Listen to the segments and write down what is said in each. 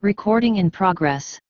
Recording in progress.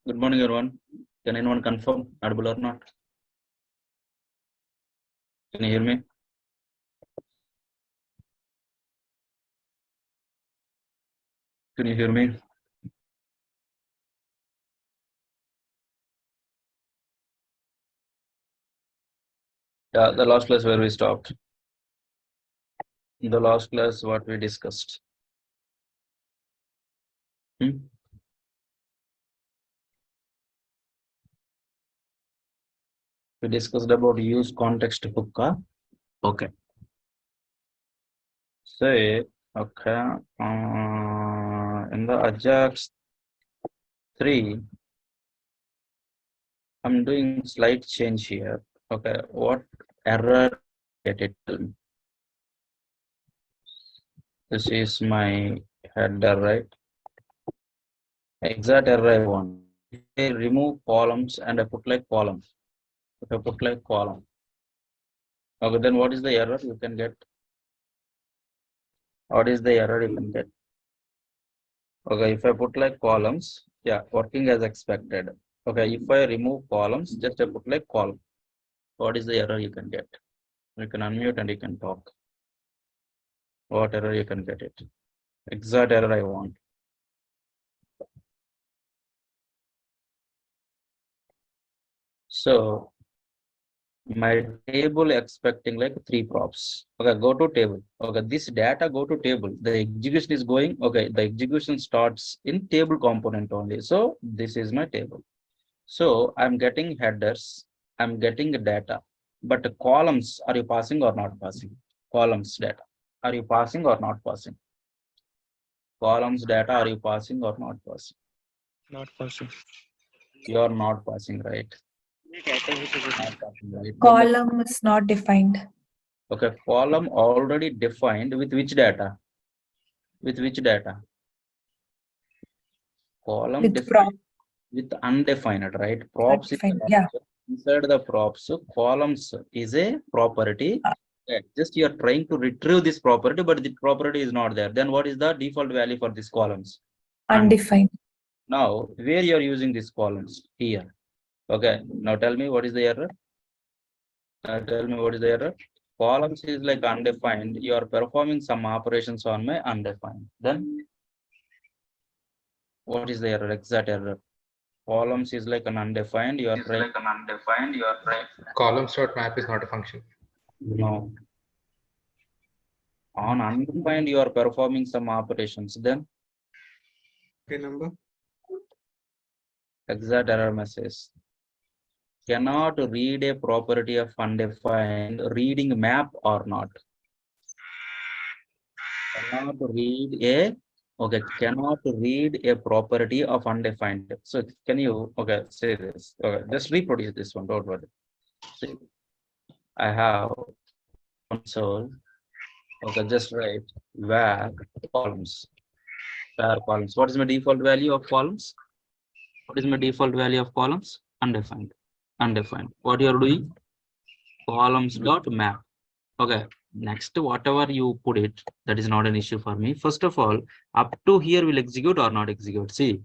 Good morning, everyone. Can anyone confirm audible or not? Can you hear me? Can you hear me? Yeah, the last class where we stopped. In the last class, what we discussed. Hmm? We discussed about use context hook. Okay. say, okay, in the Ajax 3, I'm doing slight change here. Okay, what error get it? This is my header, right? Exact error I want. If I remove columns and I put like column. If I put like column. Okay, then what is the error you can get? What is the error you can get? Okay, if I put like columns, yeah, working as expected. Okay, if I remove columns, just I put like column. What is the error you can get? You can unmute and you can talk. What error you can get it? Exact error I want. So my table expecting like 3 props. Okay, go to table. Okay, this data go to table. The execution is going. Okay, the execution starts in table component only. So this is my table. So I'm getting headers. I'm getting data. But the columns, are you passing or not passing? Columns data. Are you passing or not passing? Columns data, are you passing or not passing? Not possible. You are not passing, right? Not passing, right? Then Column is not defined. okay, column already defined with which data? With which data? Column With defined prop with undefined, right? Props is undefined. Yeah. inside the props. So columns is a property. Uh, Okay, just you are trying to retrieve this property, but the property is not there. Then what is the default value for these columns? Undefined. Now, where you are using these columns? Here. Okay. Now tell me what is the error? Tell me what is the error? Columns is like undefined. You are performing some operations on my undefined. Then what is the error? Exact error. Columns is like an undefined. You are trying. Columns.map is not a function. No. On undefined, you are performing some operations. Then Okay, number. exact error message. Cannot read a property of undefined reading map or not. Cannot read a cannot read a property of undefined. So can you say this? Okay, just reproduce this one, don't worry. See, I have console. Okay, just write where columns. Where columns. What is my default value of columns? What is my default value of columns? Undefined. Undefined. What you are doing? Columns dot map. Okay. Next, whatever you put it, that is not an issue for me. First of all, up to here will execute or not execute. See,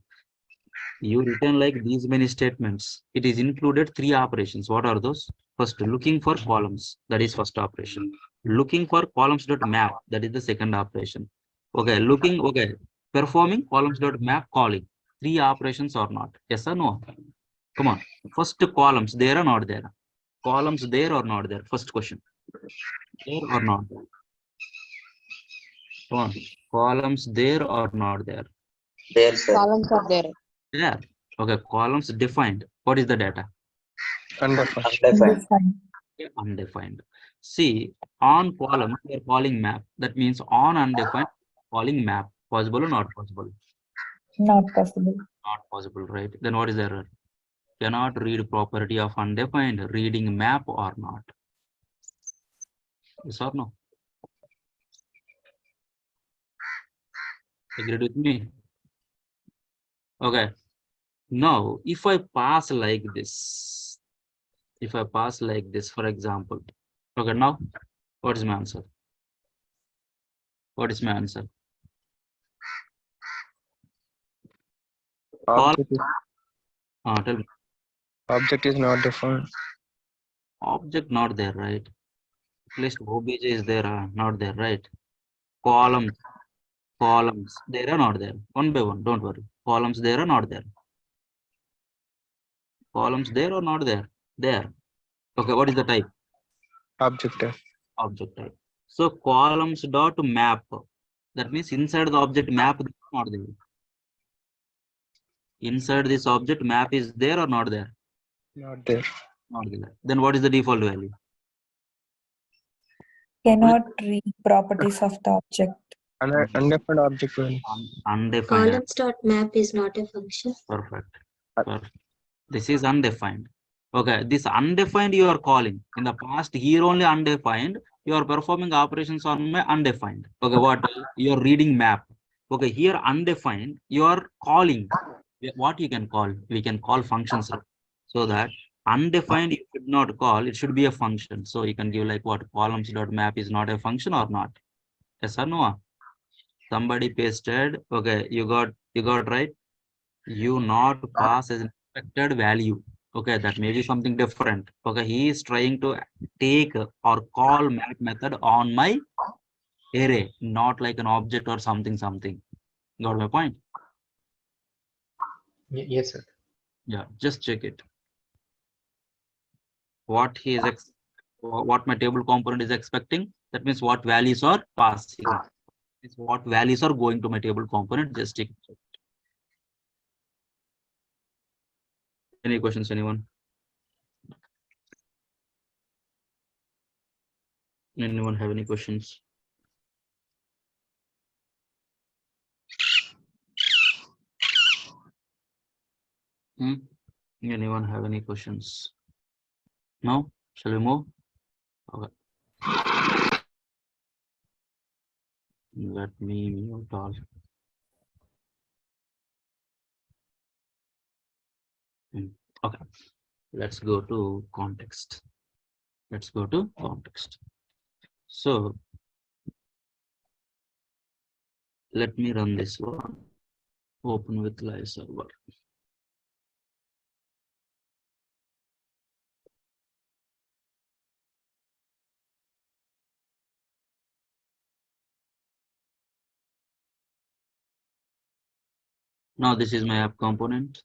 you written like these many statements. It is included 3 operations. What are those? First, looking for columns. That is first operation. Looking for columns dot map. That is the second operation. Okay. Looking. Okay. Performing columns dot map calling. 3 operations or not? Yes or no? Come on. First columns there or not there? Columns there or not there? First question. There or not there? Come on. Columns there or not there? There, sir. Columns are there. There. Okay. Columns defined. What is the data? Undefined. Undefined. Undefined. Undefined. See, on column we are calling map. That means on undefined calling map. Possible or not possible? Not possible. Not possible, right? Then what is the error? Cannot read property of undefined reading map or not? Yes or no? Agreed with me? Okay. Now, if I pass like this, for example, okay, now what is my answer? What is my answer? Object is, Tell me. object is not defined. Object not there, right? At least obj is there, not there, right? Columns there are not there. One by one, don't worry. Columns there are not there. Columns there or not there? There. Okay, what is the type? Object type. Object type. So columns dot map. That means inside the object map is not there. Inside this object map is there or not there? Not there. Not there. Then what is the default value? Cannot read properties of the object. Undefined object will. Undefined. Columns.map is not a function. Perfect. Perfect. This is undefined. Okay, this undefined you are calling. In the past, here only undefined. You are performing operations on my undefined. Okay, what? You are reading map. Okay, here undefined, you are calling. What you can call? We can call functions. So that undefined you should not call, it should be a function. So you can give like what? Columns.map is not a function or not? Yes or no? Somebody pasted. Okay, you got right. You not pass as an expected value. Okay, that may be something different. Okay, he is trying to take or call map method on my array, not like an object or something. Got my point? Yes, sir. Yeah, just check it. What he is what my table component is expecting. That means what values are passing. Is what values are going to my table component. Just check it. Any questions, anyone? Anyone have any questions? Anyone have any questions? No? Shall we move? Okay. Let me mute all. Okay. Let's go to context. Let's go to context. So let me run this one. Open with live server. Now this is my app component.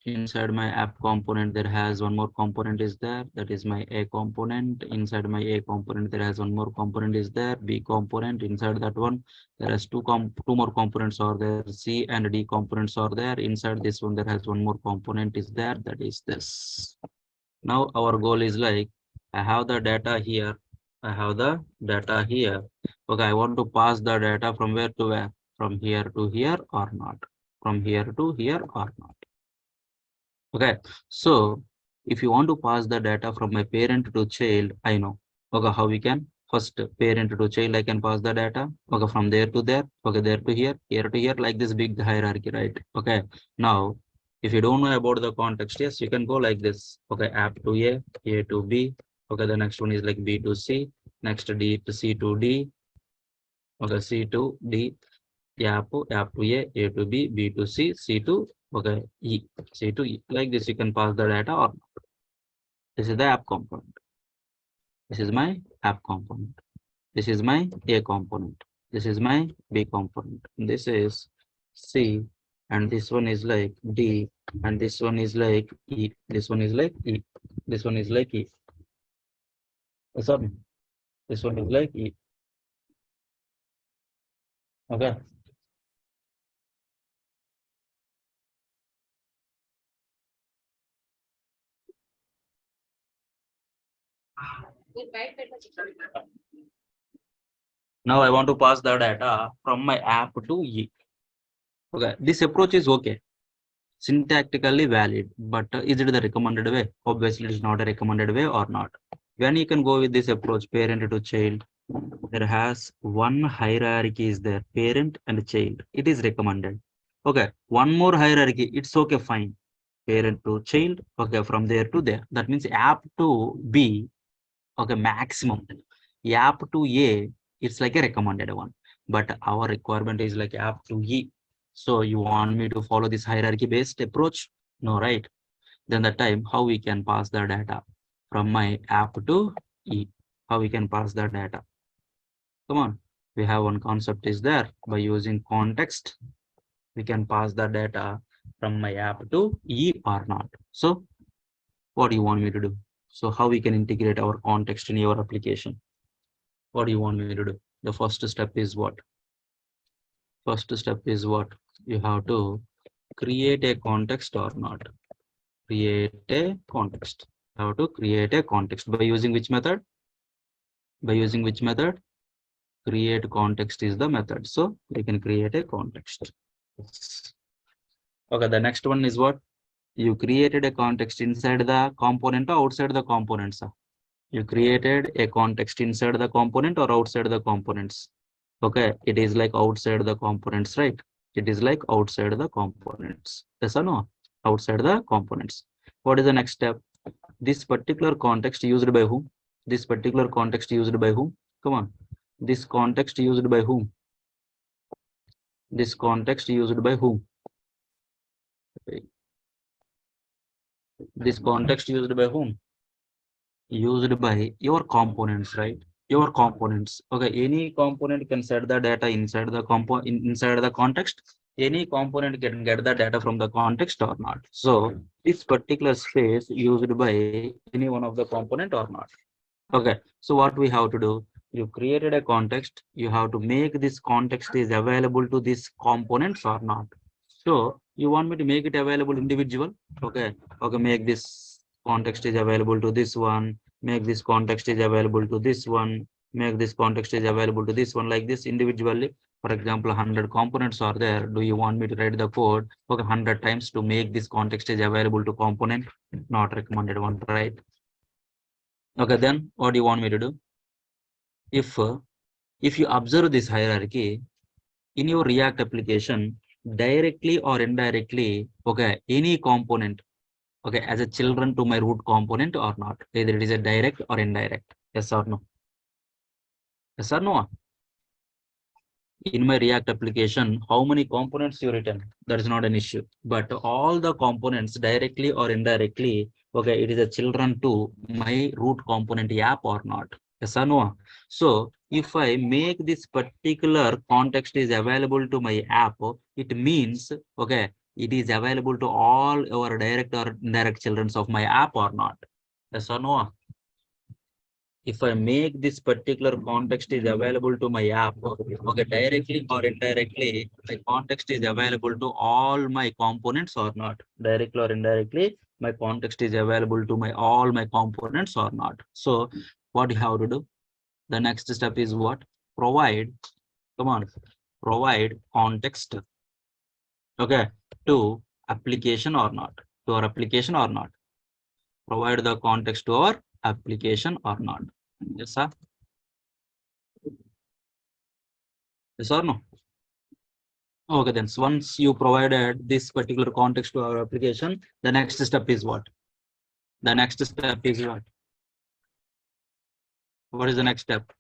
Inside my app component, there has one more component is there. That is my A component. Inside my A component, there has one more component is there. B component. Inside that one, there has two more components are there. C and D components are there. Inside this one, there has one more component is there. That is this. Now our goal is like, I have the data here. I have the data here. Okay, I want to pass the data from where to where? From here to here or not? From here to here or not? Okay, so if you want to pass the data from my parent to child, I know. Okay, how we can? First, parent to child, I can pass the data. Okay, from there to there. Okay, there to here to here, like this big hierarchy, right? Okay, now if you don't know about the context, yes, you can go like this. Okay, app to A to B. Okay, the next one is like B to C, next D to C to D. Okay, C to D, app to A to B, B to C, C to okay, E, C to E. Like this, you can pass the data or this is the app component. This is my app component. This is my A component. This is my B component. This is C, and this one is like D, and this one is like E. This one is like E. This one is like E. Sorry, this one is like E. Okay. Now I want to pass the data from my app to E. Okay, this approach is okay, syntactically valid, but is it the recommended way? Obviously, it is not a recommended way or not. When you can go with this approach, parent to child, there has one hierarchy is there, parent and child. It is recommended. Okay, one more hierarchy, it's okay, fine. Parent to child, okay, from there to there. That means app to B, okay, maximum. App to A, it's like a recommended one. But our requirement is like app to E. So you want me to follow this hierarchy based approach? No, right? Then the time how we can pass the data from my app to E, how we can pass the data. Come on, we have one concept is there. By using context, we can pass the data from my app to E or not. So what do you want me to do? So how we can integrate our context in your application? What do you want me to do? The first step is what? First step is what? You have to create a context or not. Create a context. You have to create a context by using which method? By using which method? Create context is the method. So we can create a context. Okay, the next one is what? You created a context inside the component or outside the components. You created a context inside the component or outside the components. Okay, it is like outside the components, right? It is like outside the components. Yes or no? Outside the components. What is the next step? This particular context used by whom? This particular context used by whom? Come on. This context used by whom? This context used by whom? This context used by whom? Used by your components, right? Your components. Okay, any component can set the data inside the inside the context. Any component can get the data from the context or not. So this particular space used by any one of the component or not. Okay, so what we have to do? You created a context. You have to make this context is available to these components or not. So you want me to make it available individual? Okay, okay, make this context is available to this one. Make this context is available to this one. Make this context is available to this one, like this individually. For example, 100 components are there. Do you want me to write the code? Okay, 100 times to make this context is available to component? Not recommended one, right? Okay, then what do you want me to do? If you observe this hierarchy in your React application, directly or indirectly, okay, any component, okay, as a children to my root component or not, either it is a direct or indirect. Yes or no? Yes or no? In my React application, how many components you written? That is not an issue. But all the components directly or indirectly, okay, it is a children to my root component app or not. Yes or no? So if I make this particular context is available to my app, it means, okay, it is available to all our direct or indirect children of my app or not. Yes or no? If I make this particular context is available to my app, okay, directly or indirectly, my context is available to all my components or not. Directly or indirectly, my context is available to my all my components or not. So what you have to do? The next step is what? Provide, come on, provide context, okay, to application or not. To our application or not. Provide the context to our application or not. Yes, sir. Yes or no? Okay, then so once you provided this particular context to our application, the next step is what? The next step is what? What is the next step?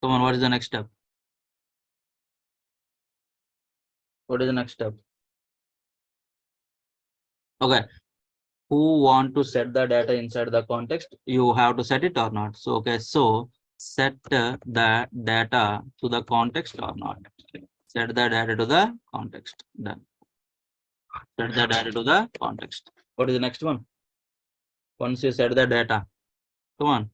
Come on, what is the next step? What is the next step? Okay, who want to set the data inside the context? You have to set it or not. So, okay, so set the data to the context or not. Set the data to the context. Done. Set the data to the context. What is the next one? Once you set the data, come on.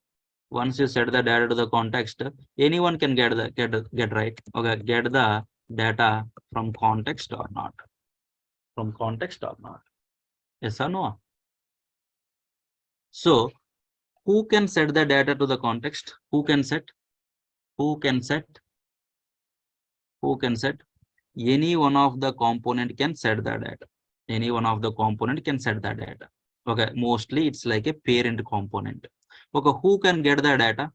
Once you set the data to the context, anyone can get right. Okay, get the data from context or not. From context or not. Yes or no? So who can set the data to the context? Who can set? Who can set? Who can set? Any one of the component can set the data. Any one of the component can set the data. Okay, mostly it's like a parent component. Okay, who can get the data?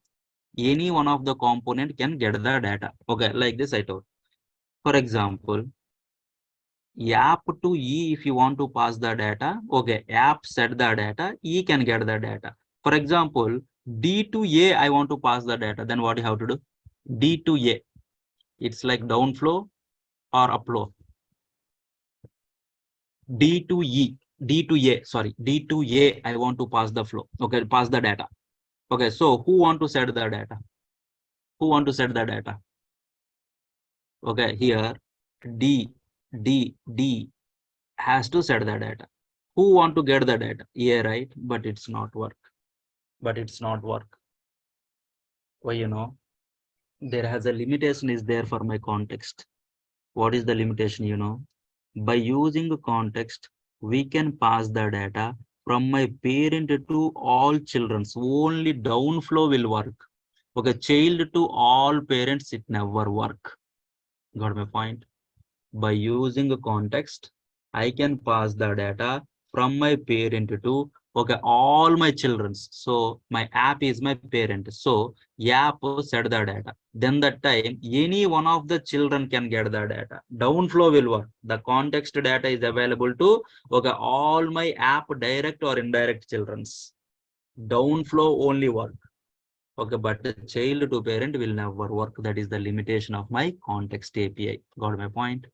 Any one of the component can get the data. Okay, like this I told. For example, app to E, if you want to pass the data, okay, app set the data, E can get the data. For example, D to A, I want to pass the data, then what you have to do? D to A, it's like downflow or upflow. D to E, D to A, sorry, D to A, I want to pass the flow, okay, pass the data. Okay, so who want to set the data? Who want to set the data? Okay, here D has to set the data. Who want to get the data? Yeah, right, but it's not work. But it's not work. Why, you know? There has a limitation is there for my context. What is the limitation, you know? By using the context, we can pass the data from my parent to all children. Only downflow will work. Okay, child to all parents, it never work. Got my point? By using a context, I can pass the data from my parent to all my children's. So my app is my parent. So app set the data. Then that time any one of the children can get the data. Downflow will work. The context data is available to all my app direct or indirect children's. Downflow only work. Okay, but the child to parent will never work. That is the limitation of my context API. Got my point?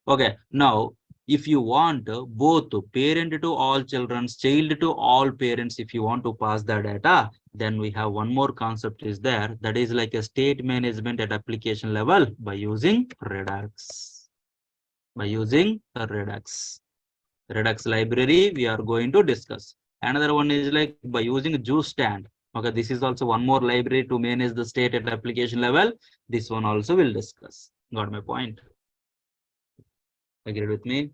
Okay, now if you want both parent to all children, child to all parents, if you want to pass the data, then we have one more concept is there. That is like a state management at application level by using Redux. By using Redux. Redux library we are going to discuss. Another one is like by using juice stand. Okay, this is also one more library to manage the state at application level. This one also will discuss. Got my point? Agree with me?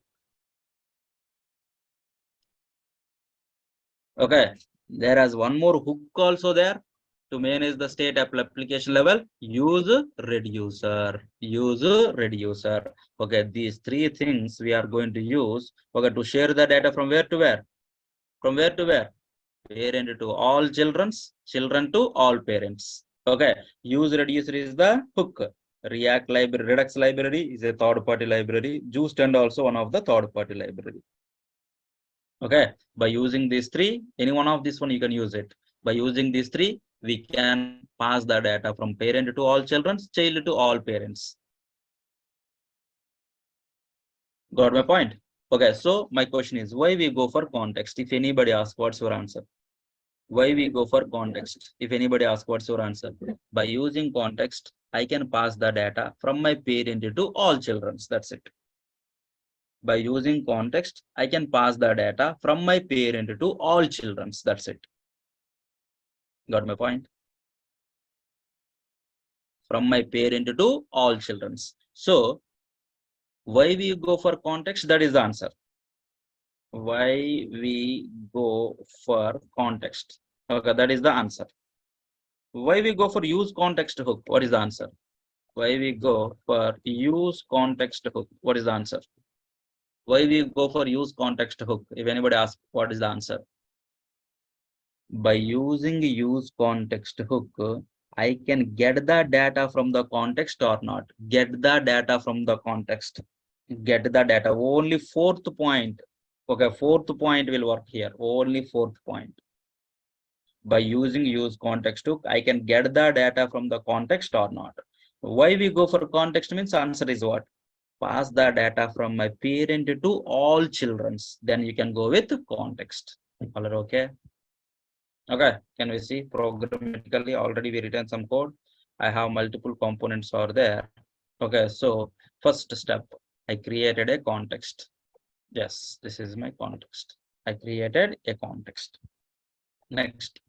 Okay, there is one more hook also there to manage the state application level. Use reducer. Use reducer. Okay, these three things we are going to use. Okay, to share the data from where to where? From where to where? Parent to all children's, children to all parents. Okay, use reducer is the hook. React library, Redux library is a third-party library. Juiced and also one of the third-party library. Okay, by using these three, any one of this one you can use it. By using these three, we can pass the data from parent to all children, child to all parents. Got my point? Okay, so my question is why we go for context? If anybody asks, what's your answer? Why we go for context? If anybody asks, what's your answer? By using context, I can pass the data from my parent to all children. That's it. By using context, I can pass the data from my parent to all children. That's it. Got my point? From my parent to all children. So, why we go for context? That is the answer. Why we go for context? Okay, that is the answer. Why we go for use context hook? What is the answer? Why we go for use context hook? What is the answer? Why we go for use context hook? If anybody asks, what is the answer? By using use context hook, I can get the data from the context or not. Get the data from the context. Get the data. Only fourth point. Okay, fourth point will work here. Only fourth point. By using use context hook, I can get the data from the context or not. Why we go for context means answer is what? Pass the data from my parent to all children's. Then you can go with context. All right, okay? Okay, can we see programmatically already we written some code. I have multiple components are there. Okay, so first step, I created a context. Yes, this is my context. I created a context. Next.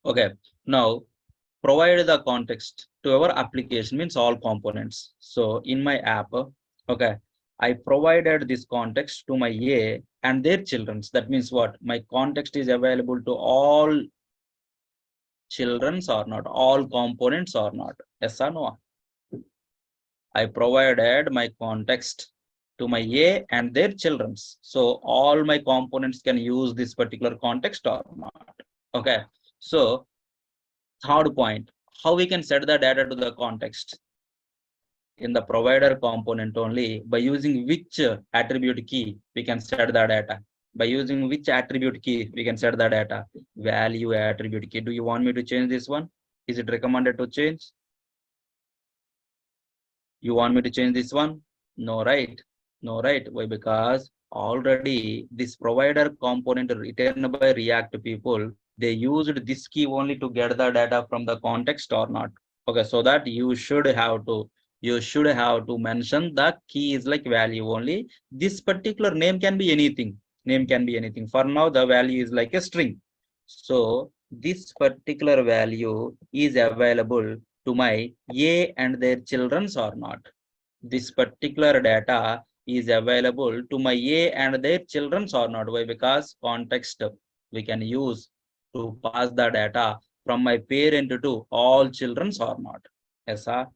Okay, now provide the context to our application means all components. So in my app, okay, I provided this context to my A and their children's. That means what? My context is available to all children's or not, all components or not. Yes or no? I provided my context to my A and their children's. So all my components can use this particular context or not. Okay, so third point, how we can set the data to the context? In the provider component only, by using which attribute key we can set the data. By using which attribute key we can set the data? Value attribute key. Do you want me to change this one? Is it recommended to change? You want me to change this one? No, right? No, right? Why? Because already this provider component written by React people, they used this key only to get the data from the context or not. Okay, so that you should have to mention the key is like value only. This particular name can be anything. Name can be anything. For now, the value is like a string. So this particular value is available to my A and their children's or not. This particular data is available to my A and their children or not? Why? Because context we can use to pass the data from my parent to all children or not? Yes, sir.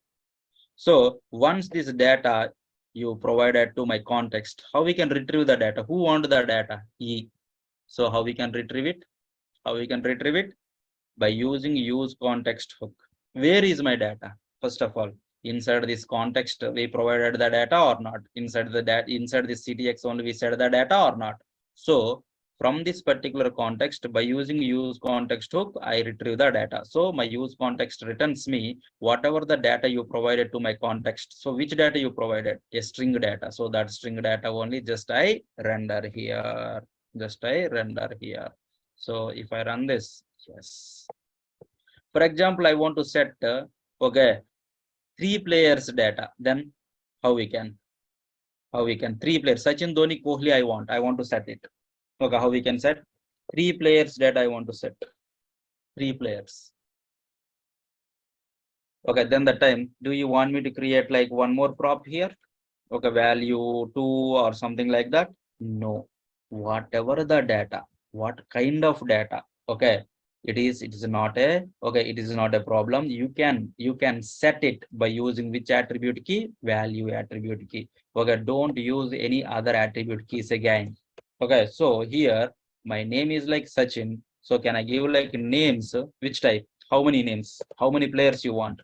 So once this data you provided to my context, how we can retrieve the data? Who want the data? E. So how we can retrieve it? How we can retrieve it? By using use context hook. Where is my data? First of all, inside this context we provided the data or not? Inside the data, inside this CTX only we set the data or not? So from this particular context, by using use context hook, I retrieve the data. So my use context returns me whatever the data you provided to my context. So which data you provided? A string data. So that string data only just I render here. Just I render here. So if I run this, yes. For example, I want to set okay 3 players data. Then how we can? How we can? 3 players. Sachin, Dhoni, Kohli. I want to set it. Okay, how we can set? 3 players data. I want to set 3 players. Okay, then the time. Do you want me to create like one more prop here? Okay, value 2 or something like that? No. Whatever the data, what kind of data? Okay, it is not a problem. You can set it by using which attribute key? Value attribute key. Okay, don't use any other attribute keys again. Okay, so here my name is like Sachin. So can I give like names? Which type? How many names? How many players you want?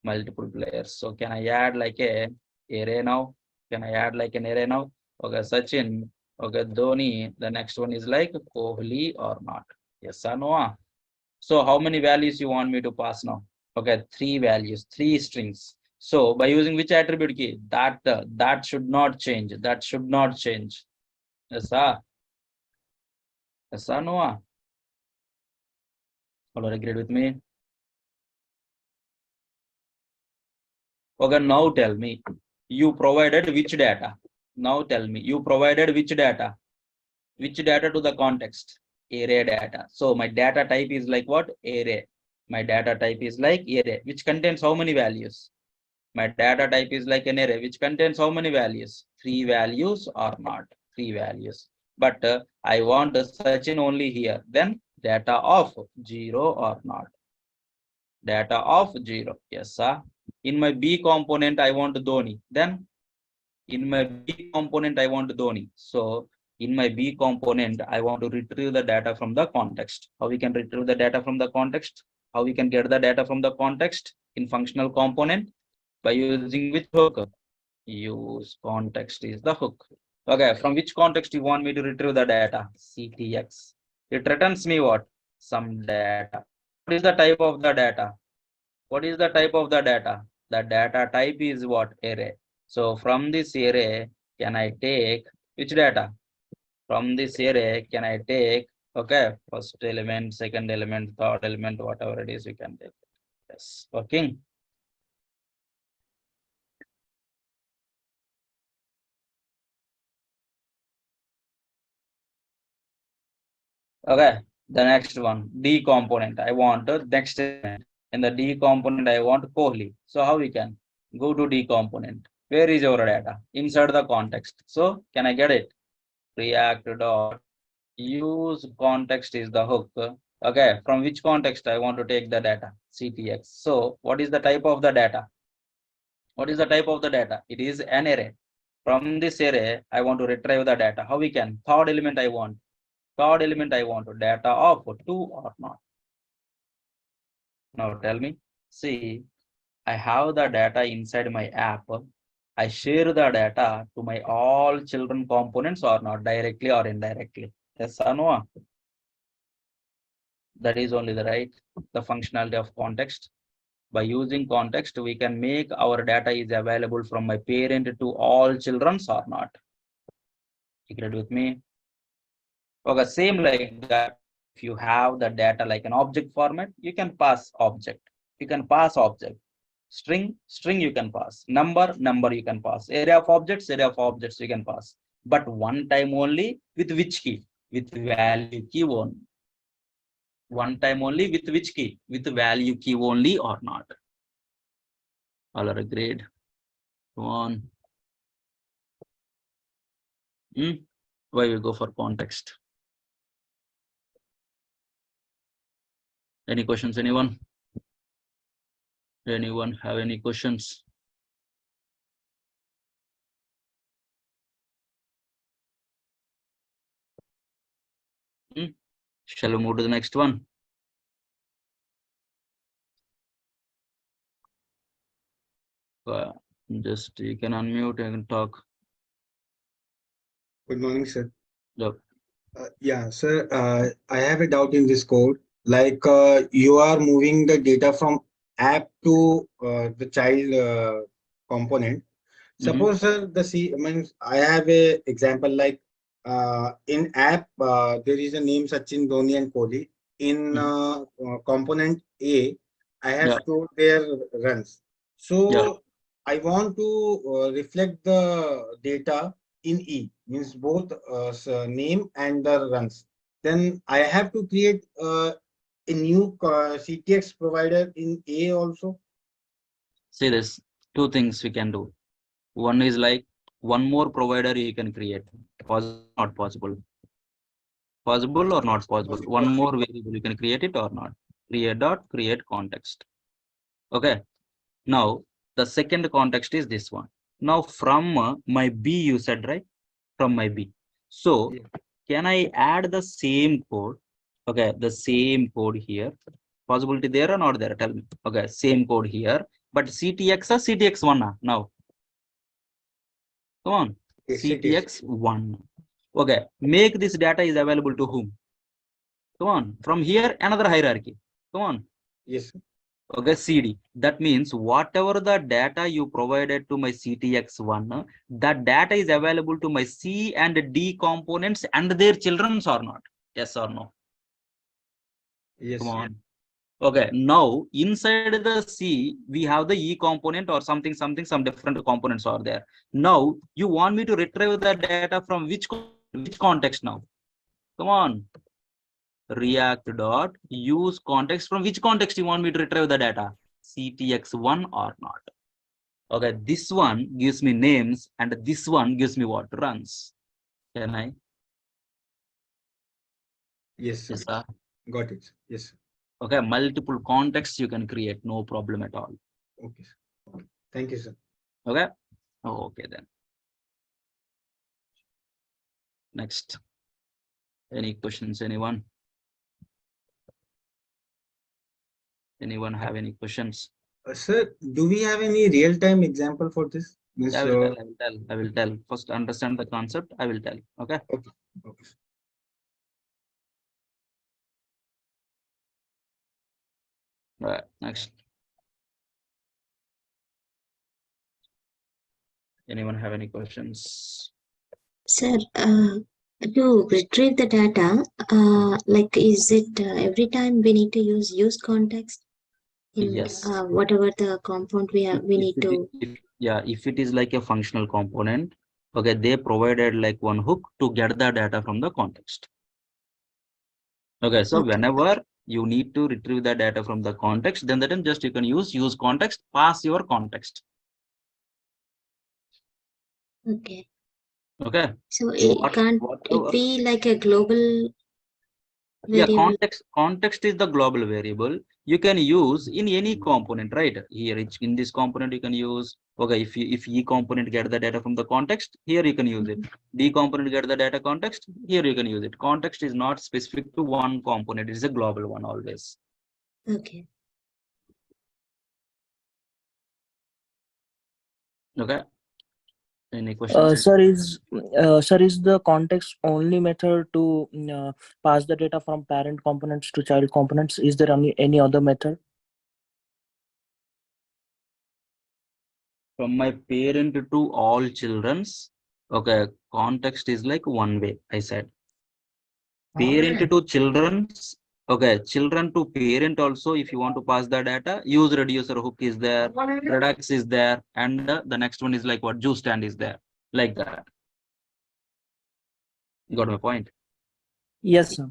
Multiple players. So can I add like a array now? Can I add like an array now? Okay, Sachin. Okay, Dhoni. The next one is like Kohli or not? Yes or no? So how many values you want me to pass now? Okay, 3 values, 3 strings. So by using which attribute key? That should not change. That should not change. Yes, sir. Yes or no? All agree with me? Okay, now tell me, you provided which data? Now tell me, you provided which data? Which data to the context? Array data. So my data type is like what? Array. My data type is like array, which contains how many values? My data type is like an array, which contains how many values? 3 values or not? 3 values. But I want Sachin only here. Then data of 0 or not? Data of 0. Yes, sir. In my B component, I want Dhoni. Then in my B component, I want Dhoni. So in my B component, I want to retrieve the data from the context. How we can retrieve the data from the context? How we can get the data from the context in functional component? By using which hook? Use context is the hook. Okay, from which context you want me to retrieve the data? CTX. It returns me what? Some data. What is the type of the data? What is the type of the data? The data type is what? Array. So from this array, can I take which data? From this array, can I take, okay, first element, second element, third element, whatever it is, you can take. Yes, working. Okay, the next one, D component. I want next element. In the D component, I want Kohli. So how we can go to D component? Where is your data? Inside the context. So can I get it? React dot use context is the hook. Okay, from which context I want to take the data? CTX. So what is the type of the data? What is the type of the data? It is an array. From this array, I want to retrieve the data. How we can? Third element I want. Third element I want data of 2 or not. Now tell me. See, I have the data inside my app. I share the data to my all children components or not, directly or indirectly. Yes or no? That is only the functionality of context. By using context, we can make our data is available from my parent to all children or not. You agree with me? Okay, same like that. If you have the data like an object format, you can pass object. You can pass object. String you can pass. Number you can pass. Area of objects you can pass. But one time only with which key? With value key only. One time only with which key? With value key only or not? All are agreed. Go on. Why we go for context? Any questions, anyone? Anyone have any questions? Shall we move to the next one? Just you can unmute and talk. Good morning, sir. Yep. Yeah, sir. I have a doubt in this code. Like you are moving the data from app to the child component. Suppose, sir, the C means I have a example like in app there is a name Sachin, Dhoni, and Kohli. In component A, I have Yeah. stored their runs. Yeah. So I want to reflect the data in E, means both name and the runs. Then I have to create a new CTX provider in A also. See this. Two things we can do. One is like one more provider you can create. Possible, not possible. Possible or not possible. One more variable you can create it or not. Create context. Okay. Now the second context is this one. Now from my B you said, right? From my B. So Yeah. can I add the same code? Okay, the same code here. Possibility there or not there? Tell me. Okay, same code here. But CTX or CTX1 now. Come on. Yes, it is. CTX1. Okay, make this data is available to whom? Come on. From here, another hierarchy. Come on. Yes. Okay, CD. That means whatever the data you provided to my CTX1, that data is available to my C and D components and their children's or not? Yes or no? Yes. Come on. Okay, now inside the C, we have the E component or something, some different components are there. Now, you want me to retrieve the data from which context now? Come on. React dot use context. From which context you want me to retrieve the data? CTX1 or not? Okay, this one gives me names and this one gives me what? Runs. Can I? Yes, sir. Yes, sir. Got it. Yes, sir. Okay, multiple contexts you can create, no problem at all. Okay, sir. Okay. Thank you, sir. Okay. Oh, okay then. Next. Any questions, anyone? Anyone have any questions? Sir, do we have any real-time example for this? Means, I will tell, I will tell, I will tell. First understand the concept, I will tell. Okay. okay. Okay. Right. Next. Anyone have any questions? Sir, to retrieve the data, like is it every time we need to use context in Yes. whatever the compound we have, we need to. If it is like a functional component, okay, they provided like one hook to get the data from the context. Okay, so Okay. whenever you need to retrieve the data from the context, then that time just you can use context, pass your context. Okay. Okay. So it can't it be like a global variable? Context is the global variable you can use in any component, right? Here in this component you can use, okay, if E component get the data from the context, here you can use it. D component get the data context, here you can use it. Context is not specific to one component, it is a global one always. Okay. Okay. Any questions? Sir, is the context only method to pass the data from parent components to child components? Is there any other method? From my parent to all children's, okay, context is like one way, I said. Parent to children's, okay, children to parent also, if you want to pass the data, use reducer hook is there, redux is there, and the next one is like what, juice stand is there, like that. Got my point? Yes, sir.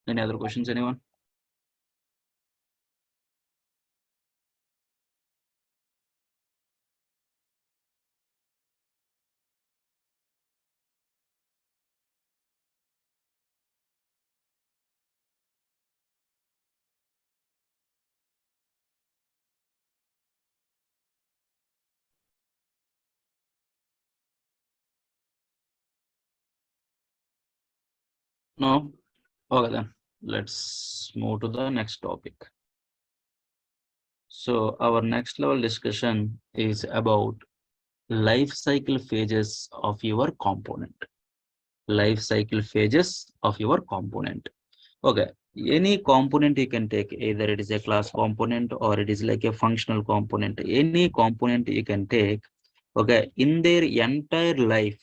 Any other questions, anyone? No? Okay, then let's move to the next topic. So our next level discussion is about life cycle phases of your component. Life cycle phases of your component. Okay, any component you can take, either it is a class component or it is like a functional component. Any component you can take, okay, in their entire life,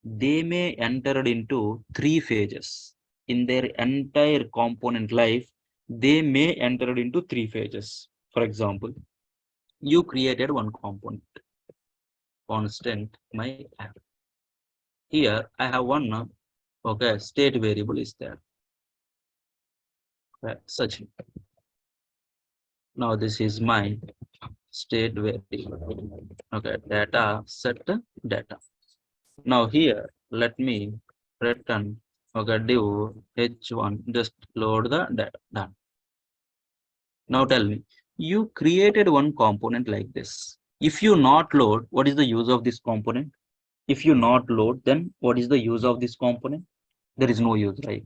they may enter into three phases. In their entire component life, they may enter into three phases. For example, you created one component, constant my app. Here I have one, okay, state variable is there. Such. Now this is my state variable. Okay, data set data. Now here, let me return, okay, div h1, just load the data. Done. Now tell me, you created one component like this. If you not load, what is the use of this component? If you not load, then what is the use of this component? There is no use, right?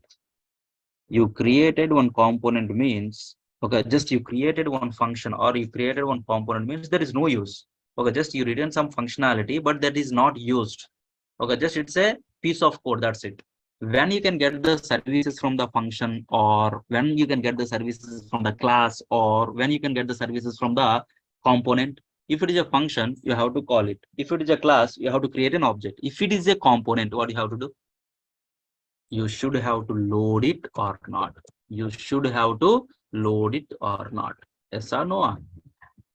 You created one component means, okay, just you created one function or you created one component means there is no use. Okay, just you return some functionality, but that is not used. Okay, just it's a piece of code, that's it. When you can get the services from the function, or when you can get the services from the class, or when you can get the services from the component. If it is a function, you have to call it. If it is a class, you have to create an object. If it is a component, what you have to do? You should have to load it or not. You should have to load it or not. Yes or no?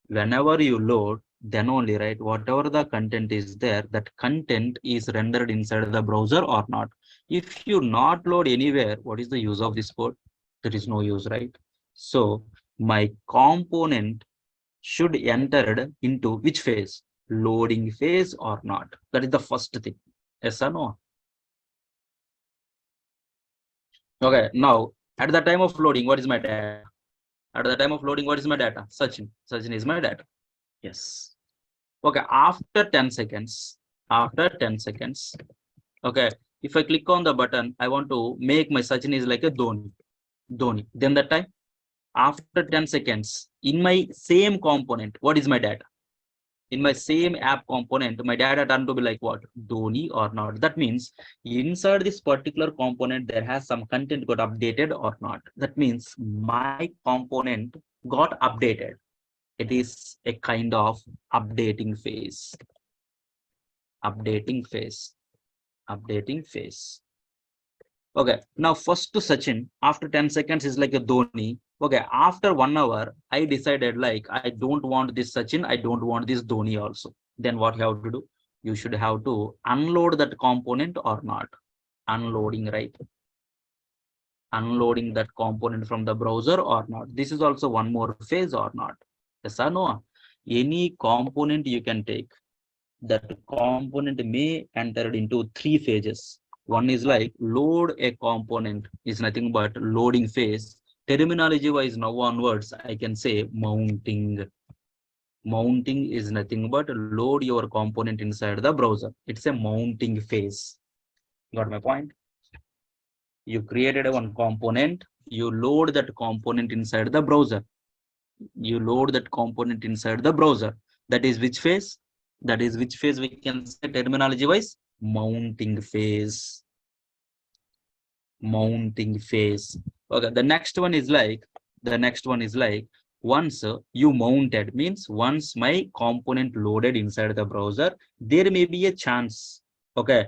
Whenever you load, then only, right, whatever the content is there, that content is rendered inside the browser or not. If you not load anywhere, what is the use of this code? There is no use, right? So my component should enter into which phase? Loading phase or not? That is the first thing. Yes or no? Okay, now at the time of loading, what is my data? At the time of loading, what is my data? Sachin. Sachin is my data. Yes. Okay, after 10 seconds, okay, if I click on the button, I want to make my Sachin is like a Dhoni. Then that time, after 10 seconds, in my same component, what is my data? In my same app component, my data turned to be like what? Dhoni or not. That means inside this particular component, there has some content got updated or not. That means my component got updated. It is a kind of updating phase. Updating phase. Updating phase. Okay, now first to Sachin, after 10 seconds is like a Dhoni. Okay, after 1 hour, I decided like I don't want this Sachin, I don't want this Dhoni also. Then what you have to do? You should have to unload that component or not. Unloading, right? Unloading that component from the browser or not. This is also one more phase or not. Yes or no? Any component you can take, that component may enter into three phases. One is like load a component is nothing but loading phase. Terminology wise, now onwards, I can say mounting. Mounting is nothing but load your component inside the browser. It's a mounting phase. Got my point? You created one component, you load that component inside the browser. You load that component inside the browser. That is which phase? That is which phase we can say terminology wise? Mounting phase. Mounting phase. Okay, the next one is like once you mounted means once my component loaded inside the browser, there may be a chance. Okay,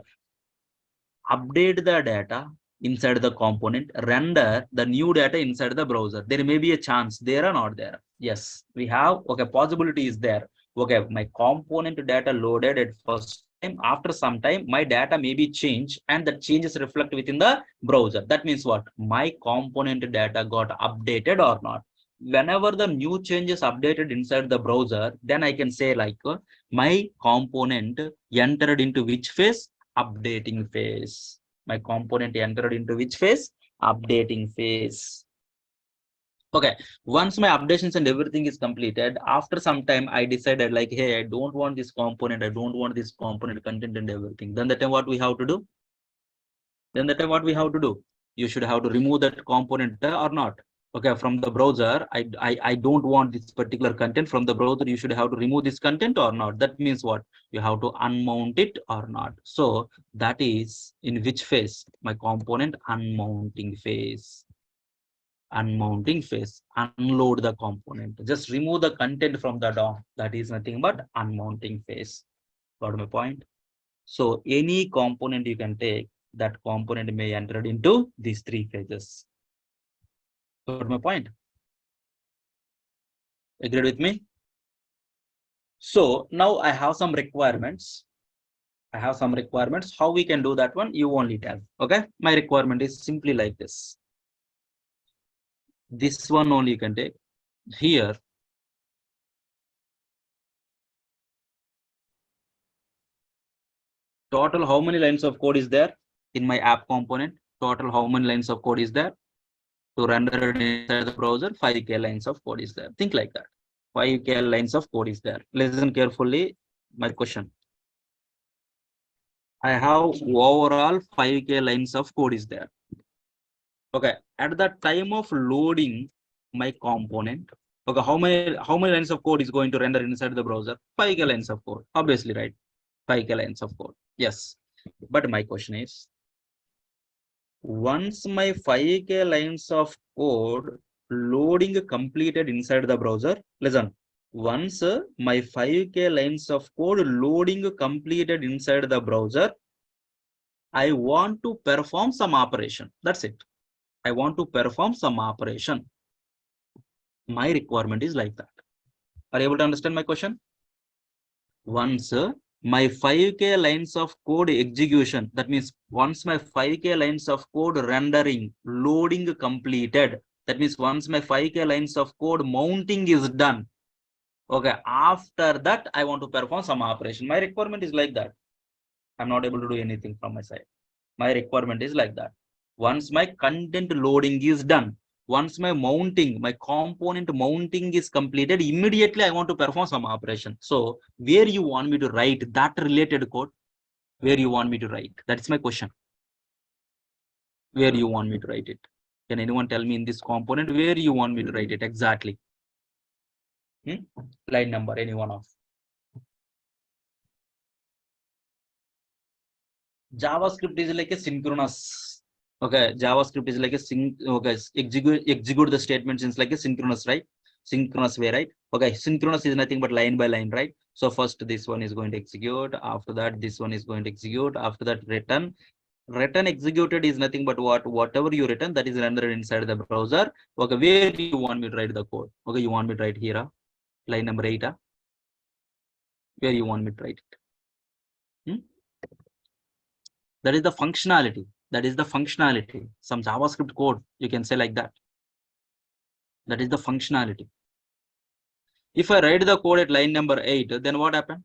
update the data inside the component, render the new data inside the browser. There may be a chance there or not there. Yes, we have, okay, possibility is there. Okay, my component data loaded at first time, after some time, my data may be changed and the changes reflect within the browser. That means what? My component data got updated or not. Whenever the new changes updated inside the browser, then I can say like my component entered into which phase? Updating phase. My component entered into which phase? Updating phase. Okay, once my updations and everything is completed, after some time I decided like, hey, I don't want this component, I don't want this component content and everything. Then the time what we have to do? Then that time what we have to do? You should have to remove that component or not. Okay, from the browser, I don't want this particular content from the browser. You should have to remove this content or not. That means what? You have to unmount it or not. So that is in which phase? My component unmounting phase. Unmounting phase. Unload the component. Just remove the content from the DOM. That is nothing but unmounting phase. Got my point? So any component you can take, that component may enter into these three phases. Got my point? Agreed with me? So now I have some requirements. How we can do that one? You only tell. Okay. My requirement is simply like this. This one only you can take. Here, total how many lines of code is there in my app component? Total how many lines of code is there? To render it inside the browser, 5k lines of code is there. Think like that. 5k lines of code is there. Listen carefully my question. I have overall 5k lines of code is there. Okay, at the time of loading my component, okay, how many lines of code is going to render inside the browser? 5k lines of code, obviously, right? 5k lines of code. Yes, but my question is, once my 5k lines of code loading completed inside the browser, listen, once my 5k lines of code loading completed inside the browser, I want to perform some operation. That's it. I want to perform some operation. My requirement is like that. Are you able to understand my question? Once my 5k lines of code execution, that means once my 5k lines of code rendering, loading completed, that means once my 5k lines of code mounting is done, okay, after that I want to perform some operation. My requirement is like that. I'm not able to do anything from my side. My requirement is like that. Once my content loading is done, once my mounting, my component mounting is completed, immediately I want to perform some operation. So where you want me to write that related code? Where you want me to write? That's my question. Where you want me to write it? Can anyone tell me in this component where you want me to write it exactly? Line number, any one of. JavaScript is like a synchronous. Okay, JavaScript is like a execute the statements in like a synchronous, right? Synchronous way, right? Okay, synchronous is nothing but line by line, right? So first this one is going to execute, after that this one is going to execute, after that return. Return executed is nothing but whatever you return, that is rendered inside the browser. Okay, where do you want me to write the code? Okay, you want me to write here, line number 8. Where you want me to write it? That is the functionality. That is the functionality. Some JavaScript code, you can say like that. That is the functionality. If I write the code at line number 8, then what happened?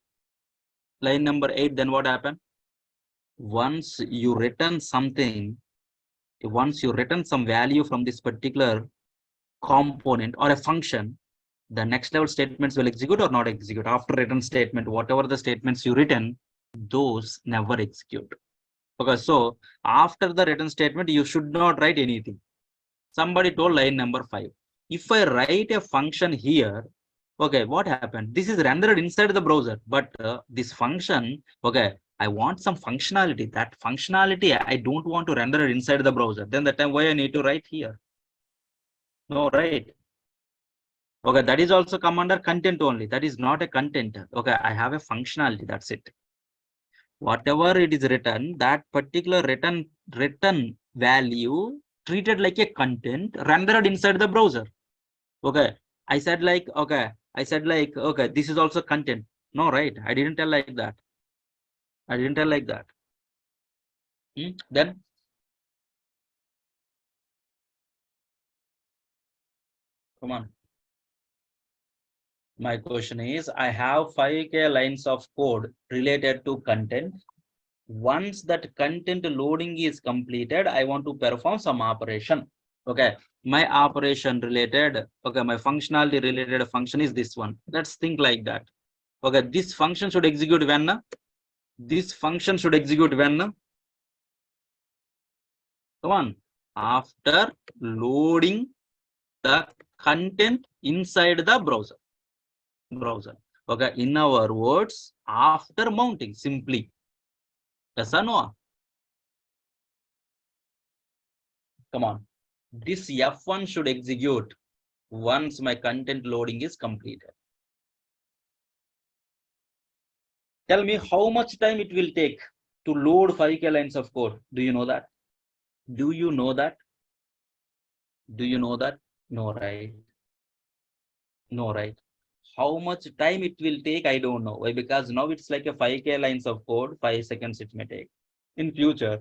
Line number 8, then what happened? Once you return something, once you return some value from this particular component or a function, the next level statements will execute or not execute. After return statement, whatever the statements you written, those never execute. Okay, so after the return statement, you should not write anything. Somebody told line number 5. If I write a function here, okay, what happened? This is rendered inside the browser, but this function, okay, I want some functionality. That functionality, I don't want to render it inside the browser. Then that time, why I need to write here? No, right? Okay, that is also come under content only. That is not a content. Okay, I have a functionality. That's it. Whatever it is written, that particular written value treated like a content rendered inside the browser. Okay, I said like, okay, this is also content. No, right? I didn't tell like that. I didn't tell like that. Then come on. My question is, I have 5k lines of code related to content. Once that content loading is completed, I want to perform some operation. Okay, my operation related, okay, my functionality related function is this one. Let's think like that. Okay, this function should execute when? This function should execute when? Come on. After loading the content inside the browser. Okay, in our words, after mounting, simply. Yes or no? Come on. This F1 should execute once my content loading is completed. Tell me how much time it will take to load 5K lines of code. Do you know that? Do you know that? Do you know that? No, right? No, right? How much time it will take, I don't know. Why? Because now it's like a 5K lines of code, 5 seconds it may take. In future,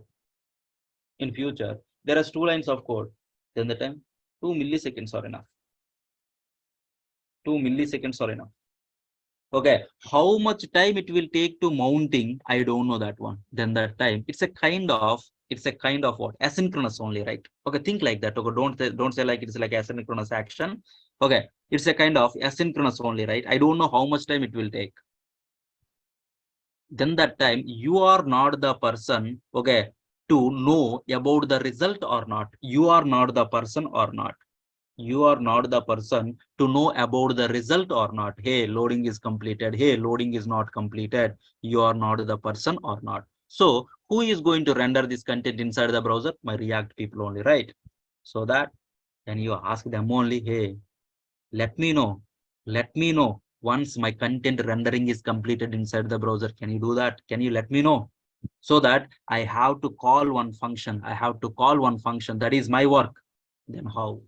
there are 2 lines of code. Then the time, 2 milliseconds are enough. 2 milliseconds are enough. Okay, how much time it will take to mounting, I don't know that one. Then that time, it's a kind of what? Asynchronous only, right? Okay, think like that. Okay, don't say like it's like asynchronous action. Okay, it's a kind of asynchronous only, right? I don't know how much time it will take. Then that time, you are not the person, okay, to know about the result or not. You are not the person or not. You are not the person to know about the result or not. Hey, loading is completed. Hey, loading is not completed. You are not the person or not. So who is going to render this content inside the browser? My React people only, right? So that then you ask them only, hey, let me know once my content rendering is completed inside the browser. Can you do that? Can you let me know? So that I have to call one function. That is my work. Then how?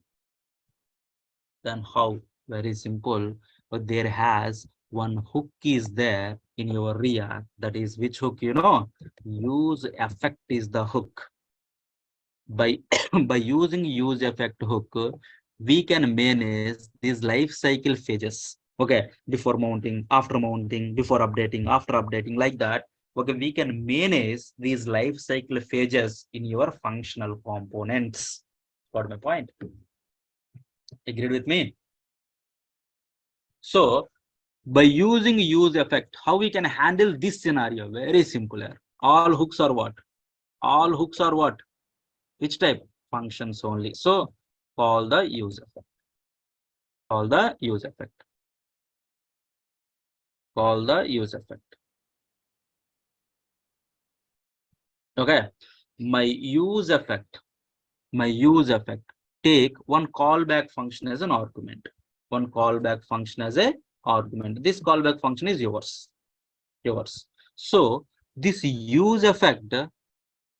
Very simple. But there has one hook is there in your React. That is which hook? Use effect is the hook. By by using use effect hook, we can manage these life cycle phases. Okay, before mounting, after mounting, before updating, after updating, like that. Okay, we can manage these life cycle phases in your functional components. Got my point? Agreed with me? So by using use effect, how we can handle this scenario? Very simple here. All hooks are what? All hooks are what? Which type? Functions only. So call the use effect. Call the use effect. Call the use effect. Okay. My use effect take one callback function as an argument. One callback function as a argument. This callback function is yours. So this use effect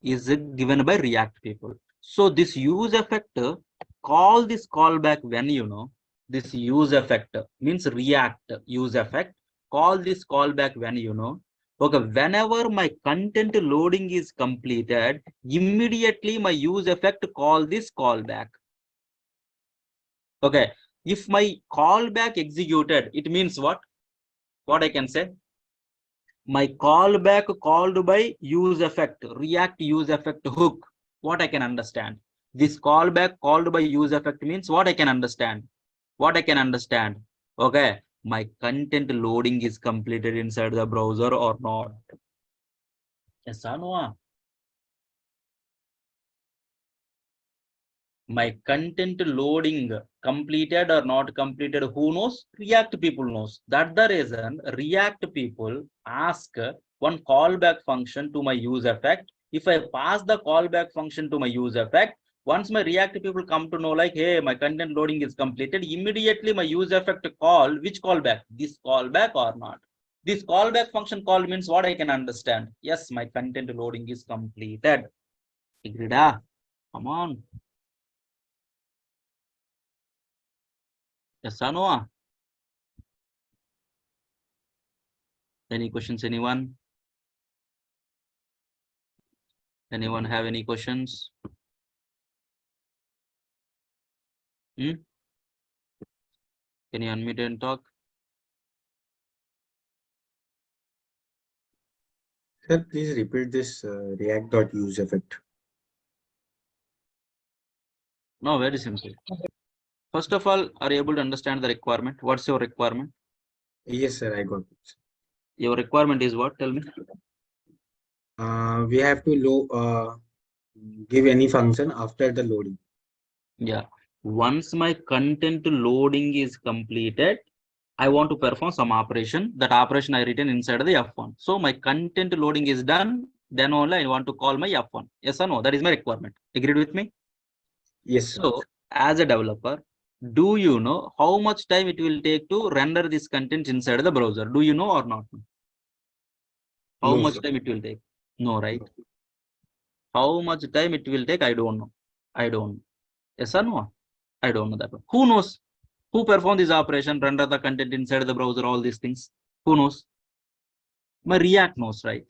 is given by React people. So this use effect, call this callback when this use effect means React use effect. Call this callback when okay, whenever my content loading is completed, immediately my use effect call this callback. Okay, if my callback executed, it means what? What I can say? My callback called by use effect, React use effect hook. What I can understand? This callback called by use effect means what I can understand? Okay, my content loading is completed inside the browser or not? Yes or no? My content loading completed or not completed, who knows? React people knows. That's the reason React people ask one callback function to my use effect. If I pass the callback function to my use effect, once my React people come to know like, hey, my content loading is completed, immediately my use effect call, which callback? This callback or not? This callback function call means what I can understand. Yes, my content loading is completed. Agreed? Come on. Yes or no? Any questions, anyone? Anyone have any questions? Can you unmute and talk? Sir, please repeat this React.use effect. No, very simple. First of all, are you able to understand the requirement? What's your requirement? Yes, sir, I got it. Your requirement is what? Tell me. We have to give any function after the loading. Yeah. Once my content loading is completed, I want to perform some operation. That operation I written inside the F1. So my content loading is done. Then only I want to call my F1. Yes or no? That is my requirement. Agreed with me? Yes, sir. So as a developer, do you know how much time it will take to render this content inside the browser? Do you know or not? How No, much sir. time it will take? No, right? No. How much time it will take? I don't know. I don't know. Yes or no? I don't know that one. Who knows? Who perform this operation, render the content inside the browser, all these things? Who knows? My React knows, right?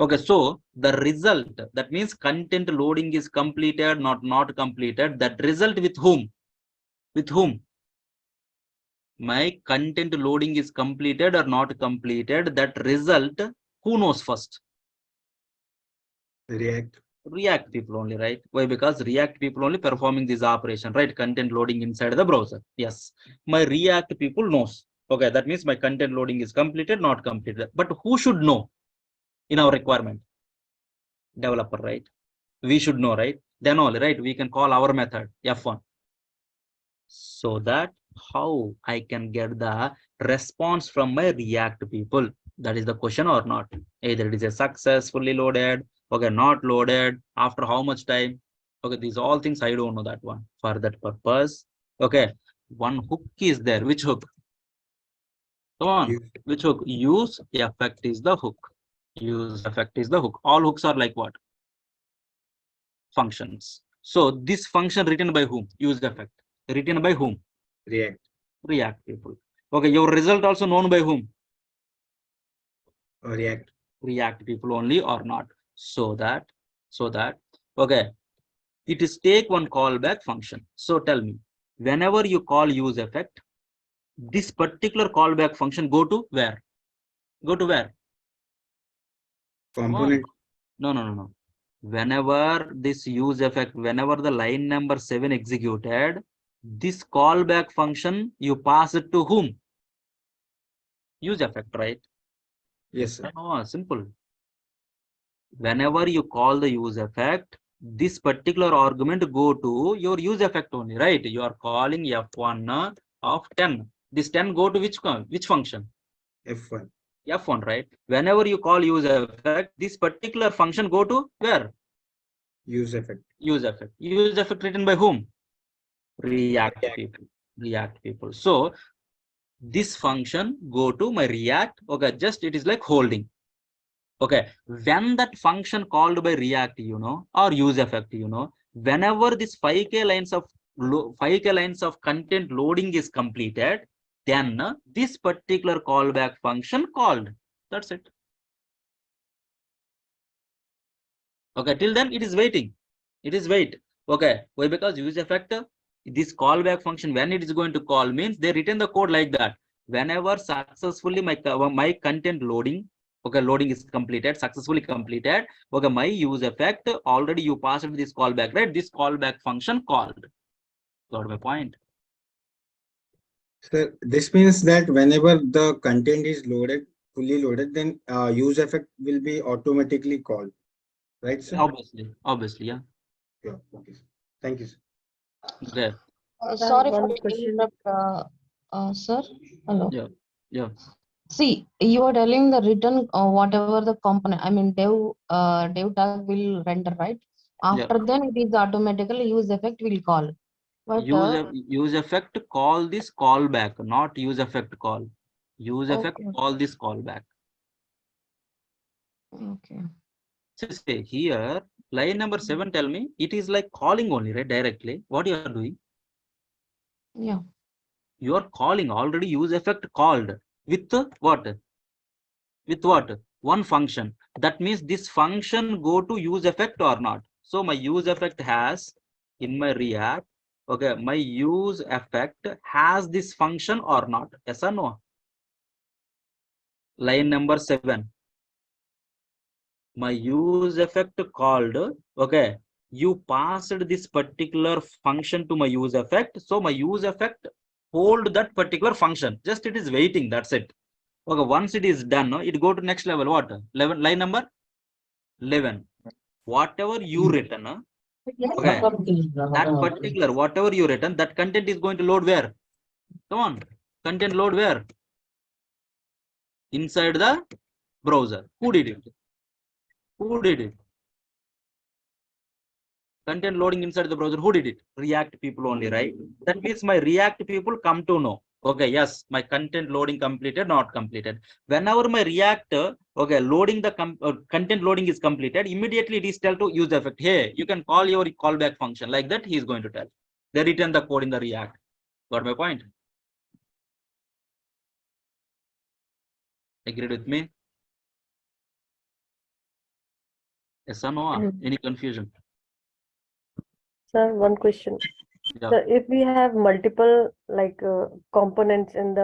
Okay, so the result, that means content loading is completed, not completed. That result with whom? With whom? My content loading is completed or not completed. That result, who knows first? React. React people only, right? Why? Because React people only performing this operation, right? Content loading inside the browser. Yes, my React people knows. Okay, that means my content loading is completed, not completed. But who should know in our requirement? Developer, right? We should know, right? Then only, right? We can call our method F1. So that how I can get the response from my React people. That is the question or not? Either it is a successfully loaded, okay, not loaded, after how much time? Okay, these all things I don't know that one. For that purpose, okay, one hook is there. Which hook? Come on, Use. which hook? Use effect is the hook. Use effect is the hook. All hooks are like what? Functions. So this function written by whom? Use effect. Written by whom? React. React people. Okay, your result also known by whom? React. React people only or not? So that, okay, it is take one callback function. So tell me, whenever you call use effect, this particular callback function go to where? Go to where? Come on. Component. No. Whenever this use effect, whenever the line number 7 executed, this callback function, you pass it to whom? Use effect, right? Yes, sir. Oh, simple. Whenever you call the use effect, this particular argument go to your use effect only, right? You are calling F1 of 10. This 10 go to which function? F1. F1, right? Whenever you call use effect, this particular function go to where? Use effect. Use effect. Use effect written by whom? React people. React people. So this function go to my React. Okay, just it is like holding. Okay, when that function called by React, or use effect, whenever this 5k lines of content loading is completed, then this particular callback function called. That's it. Okay, till then it is waiting. It is wait. Okay, why? Because use effect, this callback function, when it is going to call means they written the code like that. Whenever successfully my content loading, okay, loading is completed, successfully completed. Okay, my use effect already you passed this callback, right? This callback function called. Got my point? Sir, this means that whenever the content is loaded, fully loaded, then use effect will be automatically called. Right, sir? Obviously, yeah. Yeah. Okay, sir. Thank you, sir. Okay. Sorry for one the question. interrupt, sir. Hello. Yeah. See, you are telling the written whatever the component, I mean dev tag will render, right? After then it is automatically use effect will call. But Use effect call this callback, not use effect call. Use effect okay. call this callback. Okay. Say here, line number 7, tell me, it is like calling only, right? Directly. What you are doing? Yeah. You are calling already use effect called with what? With what? One function. That means this function go to use effect or not. So my use effect has in my React, okay, my use effect has this function or not? Yes or no? Line number 7. My use effect called, okay, you passed this particular function to my use effect. So my use effect hold that particular function. Just it is waiting. That's it. Okay, once it is done, it go to next level. What? 11, line number 11. whatever you written, okay, that particular, whatever you written, that content is going to load where? Come on, content load where? Inside the browser. Who did it? Who did it? Content loading inside the browser. Who did it? React people only, right? That means my React people come to know. Okay, yes, my content loading completed, not completed. Whenever my React, okay, loading the content loading is completed, immediately it is tell to use effect. Hey, you can call your callback function like that. He is going to tell. They return the code in the React. Got my point? Agreed with me? Yes or no? Any confusion? Sir, one question. Yeah. So if we have multiple components in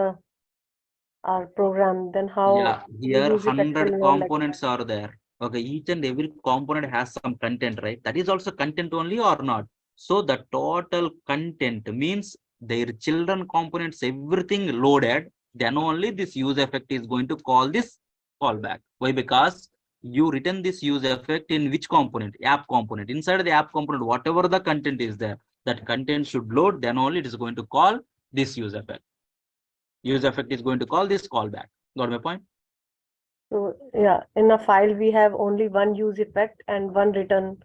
our program, then how Yeah, the here use effect 100 will know, like, components are there. Okay, each and every component has some content, right? That is also content only or not? So the total content means their children components, everything loaded, then only this use effect is going to call this callback. Why? Because you written this use effect in which component? App component. Inside the app component, whatever the content is there, that content should load, then only it is going to call this use effect. Use effect is going to call this callback. Got my point? so yeah, in a file we have only one use effect and one return,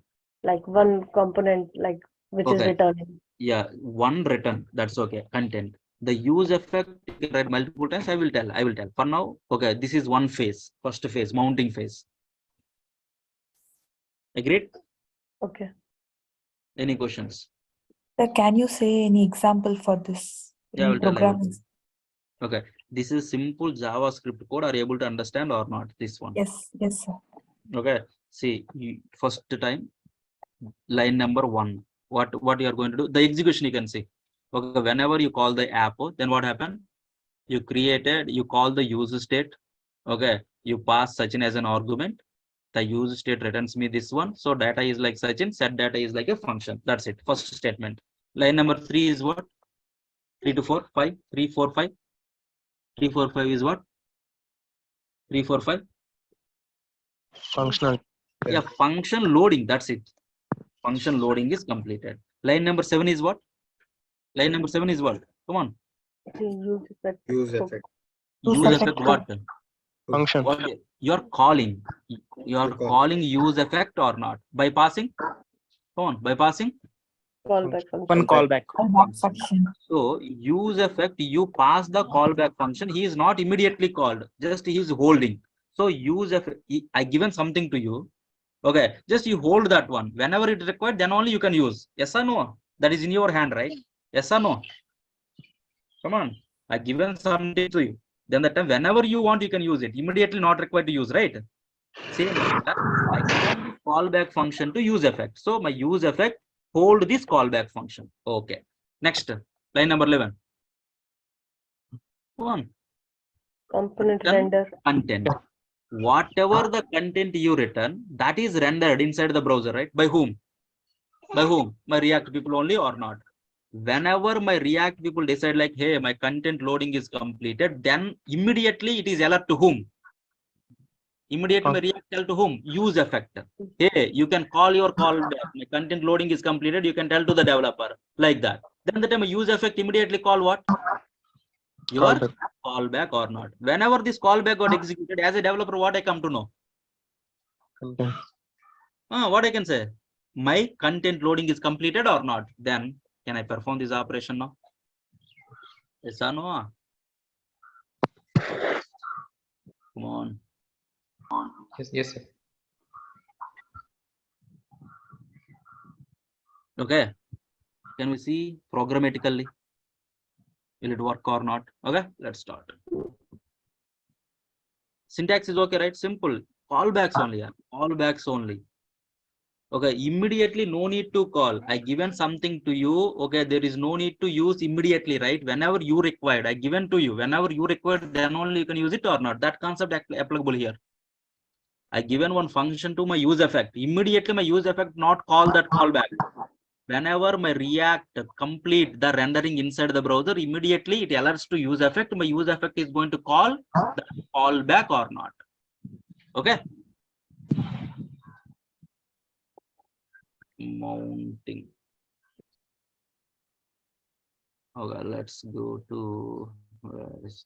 like one component, like which is Okay. returning. Yeah, one written, that's okay. Content. The use effect you can write multiple times. I will tell. For now, okay, this is one phase, first phase, mounting phase. Agreed? Okay. Any questions? Sir, can you say any example for this Yeah, I in will tell. programming? Okay, this is simple JavaScript code. Are you able to understand or not? This one. Yes, yes, sir. Okay. See, first time, line number 1. What you are going to do? The execution you can see. Okay, whenever you call the app, then what happened? You call the user state. Okay, you pass Sachin as an argument. The use state returns me this one. So data is like Sachin, set data is like a function. That's it. First statement. Line number 3 is what? 3 to 4, 5, 3, 4, 5. 3, 4, 5 is what? 3, 4, 5. Functional. Yeah, function loading. That's it. Function loading is completed. Line number 7 is what? Line number 7 is what? Come on. The use effect. Use effect. Use effect what? Function. What you're calling? You're Because- calling use effect or not? By passing? Come on, by passing? Callback function. One callback. Callback function. So use effect, you pass the callback function. He is not immediately called, just he is holding. So use effect, I given something to you. Okay, just you hold that one. Whenever it is required, then only you can use. Yes or no? That is in your hand, right? Yes or no? Come on, I given something to you. Then that time, whenever you want, you can use it. Immediately not required to use, right? Same like that, I given callback function to use effect. So my use effect hold this callback function. Okay. Next, line number 11. One. Component Then render. content. Whatever the content you return, that is rendered inside the browser, right? By whom? By whom? My React people only or not? Whenever my React people decide like, hey, my content loading is completed, then immediately it is alert to whom? Immediately my React tell to whom? Use effect. Hey, you can call your callback. My content loading is completed. You can tell to the developer like that. Then the time use effect immediately call what? Your callback or not. Whenever this callback got executed as a developer, what I come to know? What I can say? My content loading is completed or not? Then can I perform this operation now? Yes or no? Come on. Yes, sir. Okay. Can we see programmatically? Will it work or not? Okay, let's start. Syntax is okay, right? Simple. Callbacks only. Yeah. Callbacks only. Okay, immediately no need to call. I given something to you. Okay, there is no need to use immediately, right? Whenever you required, I given to you. Whenever you required, then only you can use it or not. That concept applicable here. I given one function to my use effect. Immediately my use effect not call that callback. Whenever my React complete the rendering inside the browser, immediately it alerts to use effect. My use effect is going to call the callback or not. Okay. mounting. Okay, let's go to where is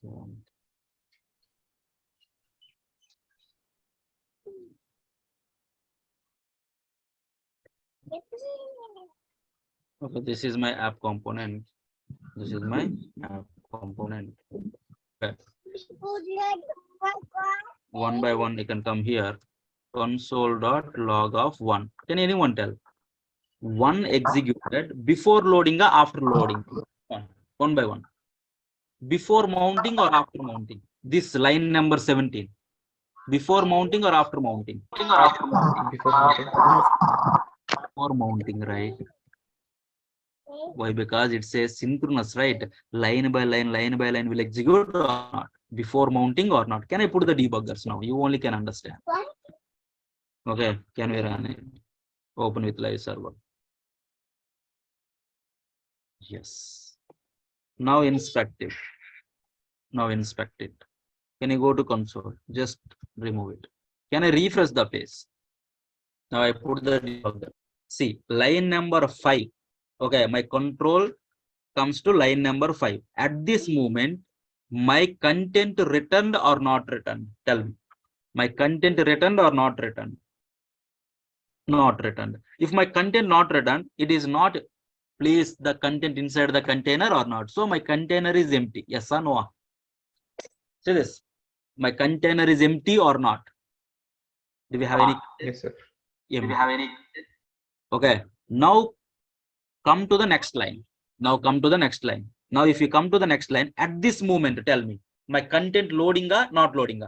okay, this is my app component. This is my app component. Okay. One by one, you can come here. Console.log of 1. Can anyone tell? 1 executed before loading or after loading? One by one. Before mounting or after mounting? This line number 17. Before mounting or after mounting? Before mounting. Before mounting, right? Why? Because it says synchronous, right? Line by line will execute or not? Before mounting or not? Can I put the debuggers now? You only can understand. Okay, can we run it? Open with live server. Yes. Now inspect it. Now inspect it. Can you go to console? Just remove it. Can I refresh the page? Now I put the debugger. See, line number 5. Okay, my control comes to line number 5. At this moment, my content returned or not returned? Tell me. My content returned or not returned? Not returned. If my content not returned, it is not place the content inside the container or not. So my container is empty. Yes or no? See this. My container is empty or not? Do we have any? Yes, sir. Do we have any? Okay. Now come to the next line. Now come to the next line. Now if you come to the next line, at this moment, tell me, my content loading or not loading?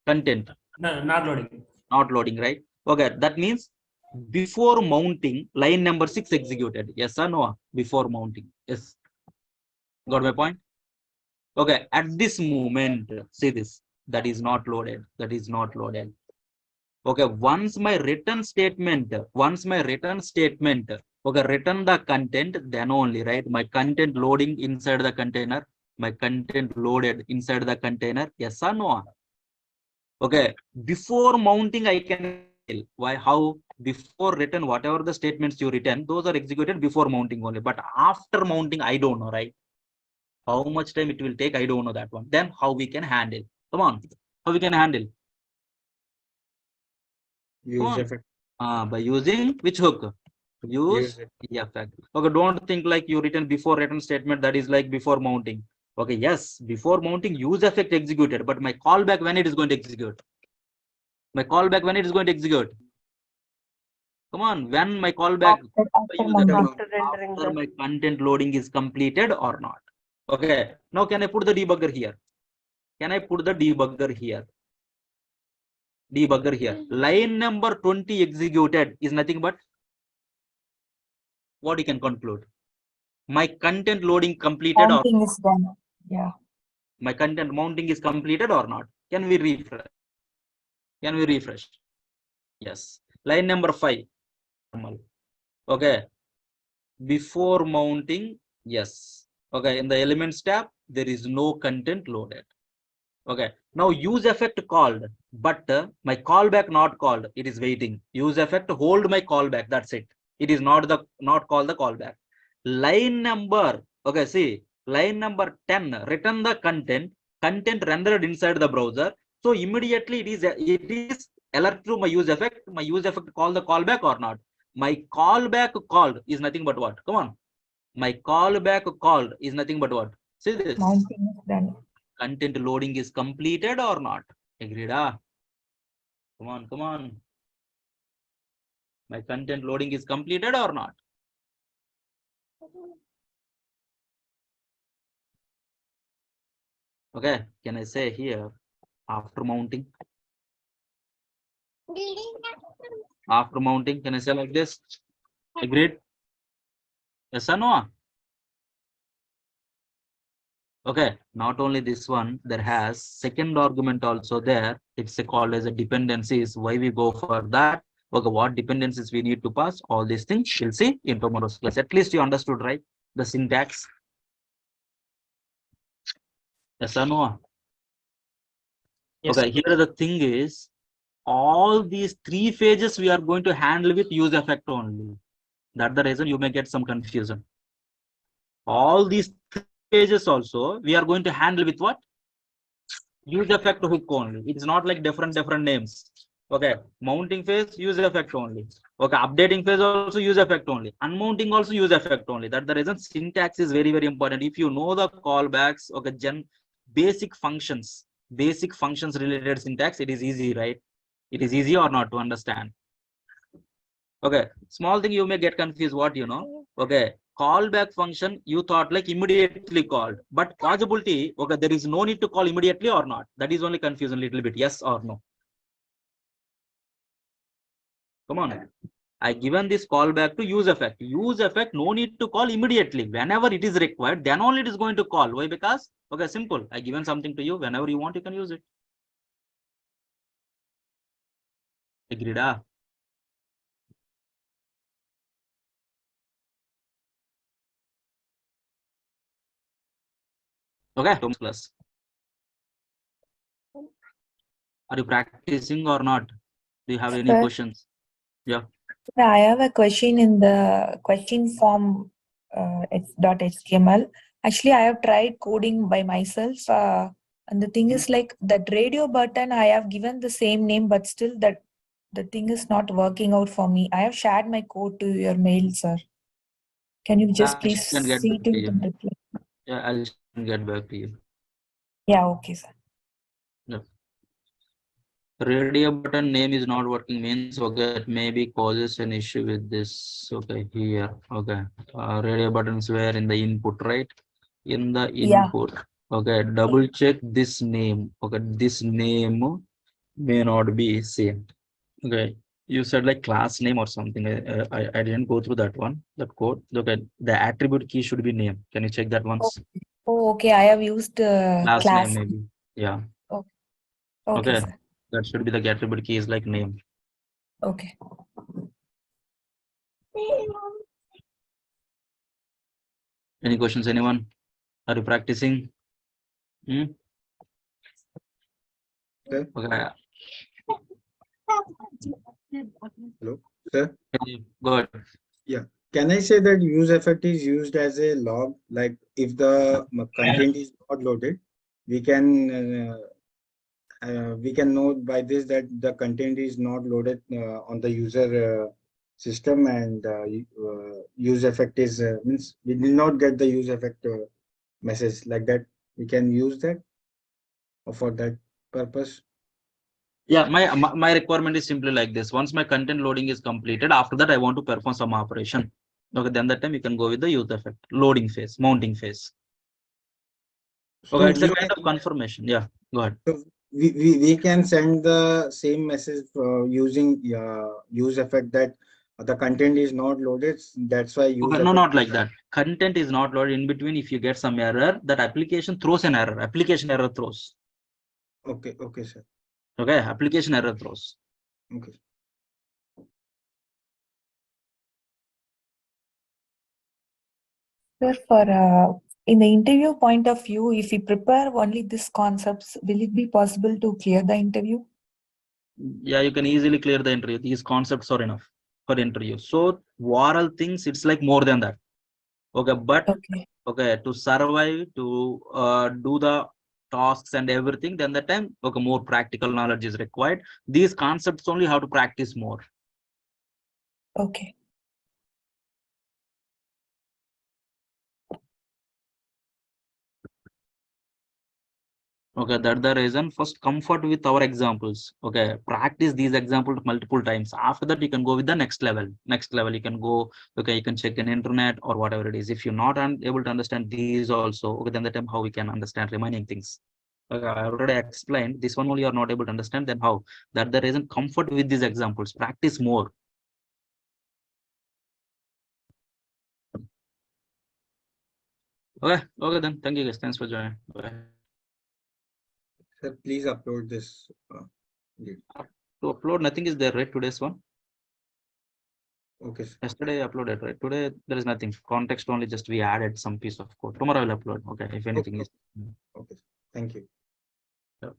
Content. No, not loading. Not loading, right? Okay. That means before mounting, line number 6 executed. Yes or no? Before mounting. Yes. Got my point? Okay. At this moment, see this. That is not loaded. That is not loaded. Okay. Once my return statement, okay, return the content, then only, right? My content loading inside the container. My content loaded inside the container. Yes or no? Okay. Before mounting, I can tell. Why? How? Before return, whatever the statements you return, those are executed before mounting only. But after mounting, I don't know, right? How much time it will take, I don't know that one. Then how we can handle? Come on. How we can handle? Use effect. By using which hook? Use effect. Okay, don't think like you written before return statement, that is like before mounting. Okay, yes, before mounting, use effect executed, but my callback when it is going to execute? My callback when it is going to execute? Come on, when my callback After rendering after the my content loading is completed or not? Okay, now can I put the debugger here? Can I put the debugger here? Debugger here. Line number 20 executed is nothing but what you can conclude. My content loading completed Counting is done. Yeah. my content mounting is completed or not? Can we refresh? Can we refresh? Yes. Line number 5. Okay. Before mounting, yes. Okay. In the elements tab, there is no content loaded. Okay. Now use effect called, but my callback not called. It is waiting. Use effect hold my callback. That's it. It is not called the callback. Line number. Okay. See. Line number 10. Return the content rendered inside the browser. So immediately it is alert to my use effect. My use effect call the callback or not? My callback called is nothing but what? Come on. My callback called is nothing but what? See this. Mounting is done. Content loading is completed or not? Agreed? Come on, come on. My content loading is completed or not? Okay, can I say here after mounting? After mounting, can I say like this? Agreed? Yes or no? Okay, not only this one, there has second argument also there. It's called as a dependencies. Why we go for that? Okay, what dependencies we need to pass? All these things we'll see in tomorrow's class. At least you understood, right? The syntax. Yes or no? Yes. Okay, here the thing is, all these 3 phases we are going to handle with use effect only. That's the reason you may get some confusion. All these pages also we are going to handle with what? Use effect hook only. It's not like different names. Okay, mounting phase, use effect only. Okay, updating phase also use effect only. Unmounting also use effect only. That's the reason syntax is very important. If you know the callbacks, okay, basic functions related syntax, it is easy, right? It is easy or not to understand. Okay, small thing you may get confused. What you know? Okay, callback function you thought like immediately called, but possibility, okay, there is no need to call immediately or not. That is only confusion a little bit. Yes or no? Come on. I given this callback to use effect. Use effect, no need to call immediately. Whenever it is required, then only it is going to call. Why? Because, okay, simple. I given something to you. Whenever you want, you can use it. Agreed? Okay, plus. Are you practicing or not? Do you have any Sir? questions? Yeah. I have a question in the question form .html. Actually, I have tried coding by myself. And the thing is like that radio button, I have given the same name, but still that the thing is not working out for me. I have shared my code to your mail, sir. Can you just please Can get see back to to it you. and reply? Yeah, I'll get back to you. Yeah, okay, sir. Yeah. Radio button name is not working means, okay, it maybe causes an issue with this. Okay, here. Okay, radio buttons were in the input, right? In the input. Okay, double check this name. Okay, this name may not be same. Okay, you said like class name or something. I didn't go through that one, that code. Okay, the attribute key should be name. Can you check that once? Oh, okay. I have used Class class. name maybe. Yeah. Okay, Okay, sir. that should be the attribute key is like name. Okay. Any questions, anyone? Are you practicing? Okay. Hello, sir. Good. Yeah. Can I say that use effect is used as a log? Like if the content is not loaded, we can know by this that the content is not loaded on the user system, and use effect is means we did not get the use effect message like that. We can use that for that purpose. Yeah, my requirement is simply like this. Once my content loading is completed, after that I want to perform some operation. Okay, then that time you can go with the use effect, loading phase, mounting phase. Okay, So it's a kind of confirmation. Yeah, go ahead. So we can send the same message using use effect that the content is not loaded. That's why use Okay, no, effect. not like that. Content is not loaded. In between, if you get some error, that application throws an error. Application error throws. Okay, okay, sir. Okay, application error throws. Okay. Sir, for in the interview point of view, if we prepare only these concepts, will it be possible to clear the interview? Yeah, you can easily clear the interview. These concepts are enough for the interview. So oral things, it's like more than that. Okay, but okay, to survive, to do the tasks and everything, then the time, okay, more practical knowledge is required. These concepts only have to practice more. Okay. Okay, that's the reason. First, comfort with our examples. Okay, practice these examples multiple times. After that, you can go with the next level. Next level, you can go. Okay, you can check an internet or whatever it is. If you're not able to understand these also, okay, then the time how we can understand remaining things. Okay, I already explained. This one only you are not able to understand. Then how? That's the reason. Comfort with these examples. Practice more. Okay, okay then. Thank you guys. Thanks for joining. Bye. Sir, please upload this. To upload, nothing is there, right? Today's one. Okay. Sir. Yesterday I uploaded, right? Today there is nothing. Context only, just we added some piece of code. Tomorrow I will upload. Okay, if anything is. Okay. Thank you. Yeah.